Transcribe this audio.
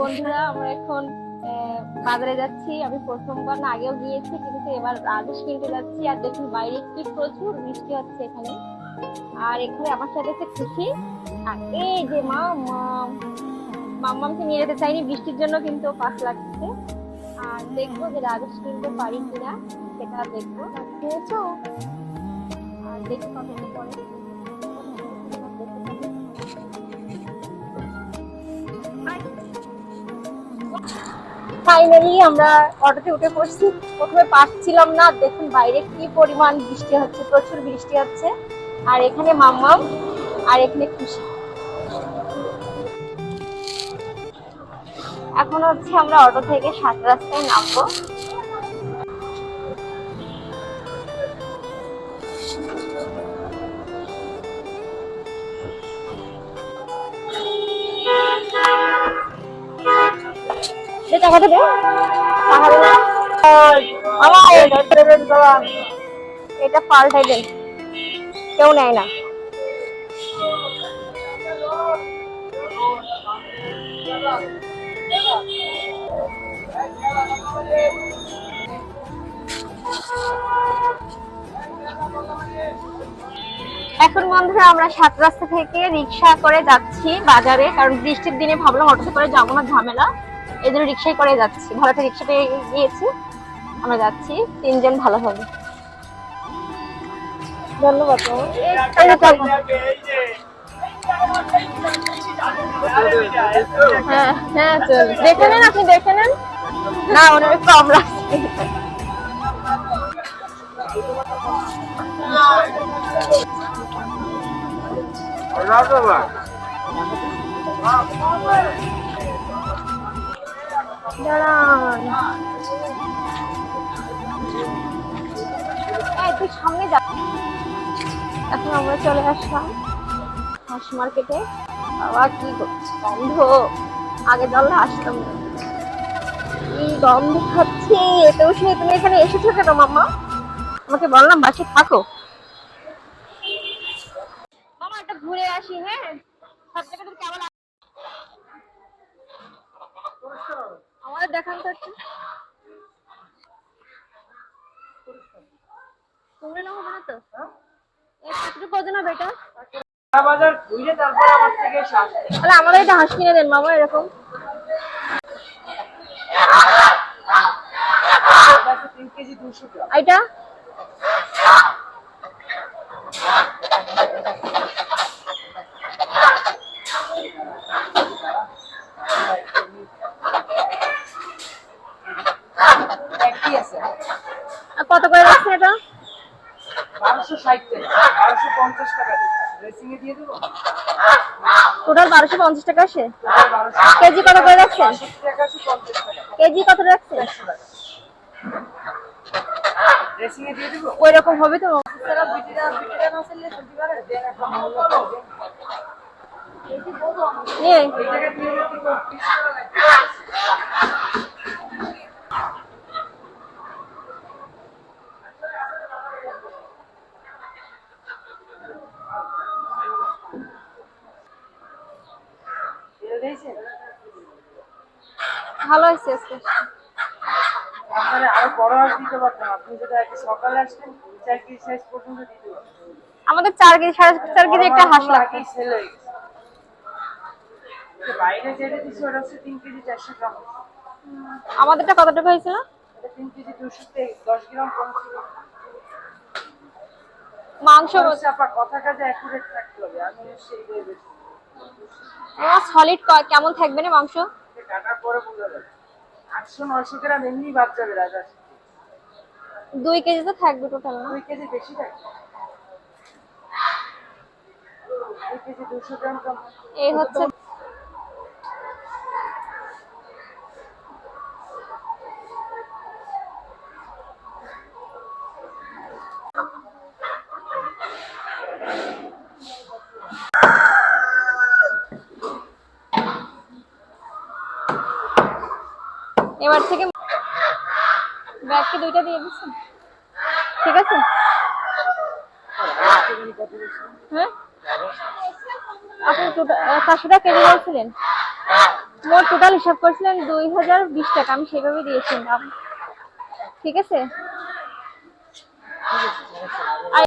বন্ধুরা আমরা এখন বাজারে যাচ্ছি। আমি প্রথমবার না আগেও গিয়েছি, কিন্তু এবার রাজেশ কিনতে যাচ্ছি। আর দেখুন বাইরে কি প্রচুর বৃষ্টি হচ্ছে এখানে। আর এখানে আমার সাথে আছে খুশি। আর এই যে মাম্মামকে নিয়ে যেতে চাইনি বৃষ্টির জন্য, কিন্তু পাস লাগছে। আর দেখবো যে রাজেশ কিনতে পারি কিনা, সেটা দেখবো। খেয়েছো? আর দেখি কতদিন পরে ফাইনালি আমরা অটোতে উঠে পড়ছি। প্রথমে পারছিলাম না, দেখুন বাইরে কি পরিমাণ বৃষ্টি হচ্ছে, প্রচুর বৃষ্টি হচ্ছে। আর এখানে মাম্মাম, আর এখানে খুশি। এখন হচ্ছে আমরা অটো থেকে সাত রাস্তায় নামবো। টাকা দেবে, টাকা দেবে। এটা পাল্টাই দেন, কেউ নেয় না। এখন বন্ধুরা আমরা সাত রাস্তা থেকে রিক্সা করে যাচ্ছি বাজারে, কারণ বৃষ্টির দিনে ভাবলাম অটোতে করে যাবো না, ঝামেলা। এই জন্য রিক্সায় করে যাচ্ছি, ভাড়াটা রিক্সা পেয়ে গিয়েছি। আমরা যাচ্ছি তিনজন, ভালো হবে। ধন্যবাদ। হ্যাঁ হ্যাঁ, চল দেখে নেন, আপনি দেখে নেন না, ওনার কম রাখছে। তুই সামনে যা। এখন আমরা চলে আসলাম হাঁস মার্কেটে। বাবা কি গন্ধ, আগে জানলে আসতাম না। কি গন্ধ খাচ্ছি। এতেও সে তুমি এখানে এসেছো কেন মাম্মা? আমাকে বললাম বাসে থাকো। মামা একটা ঘুরে আসি। হ্যাঁ, সব জায়গাটা কেমন আমাদের দেখান তো একটু। তোমরা না হবে না তো? একটু কজন হবে এটা? বাজার ঘুরে তারপর আমার থেকে আসে। তাহলে আমাদের এটা হাঁস কিনে দেন মামা, এরকম। এটা কত করে রাখছেন? এটা 1260 টাকা, 1250 টাকা ড্রেসিং এ দিয়ে দেব। টোটাল 1250 টাকা আসে। কেজি কত করে রাখছেন? কেজি কত রাখছেন? ড্রেসিং এ দিয়ে দেব। ওই রকম হবে তো। সেরা বিটিরা না চললে চলতে পারে। দেন একটা মূল্য করবে। কেজি কত? এই টাকা দিয়ে দেব। ভালো হয়েছে। আরো বড় হাঁস দিতে পারতাম, আপনি যদি আজকে সকালে আসতেন 4 কেজি সাইজ পর্যন্ত দিতে পারতাম। আমাদের 4 কেজি 4.5 কেজি একটা হাঁস লাগবে। বাইরে যেটা দিছি ওটা হচ্ছে 3 কেজি 400 গ্রাম। আমাদেরটা কত টাকা হয়েছিল? এটা 3 কেজি 200 তে 10 গ্রাম কম ছিল। মাংস চাপা কথাটা যে অ্যাকুরেট থাকতে হবে, আমি সেই বলছি। সলিড কেমন থাকবে না মাংস? কাটার পরে বোঝা যাবে। 800-900 গ্রাম এমনি বাদ যাবে রাজা। 2 কেজি তো থাকবে টোটাল না? 2 কেজি বেশি থাকবে। 2 কেজি 200 গ্রাম কম। এই হচ্ছে এবার থেকে ব্যাগকে 2টা দিয়ে দিচ্ছেন, ঠিক আছে? হ্যাঁ, আপনি 400 টাকা কেজি বলছিলেন। মোট টোটাল হিসাব করছিলেন 2020 টাকা, আমি সেভাবে দিয়েছিলাম। ঠিক আছে,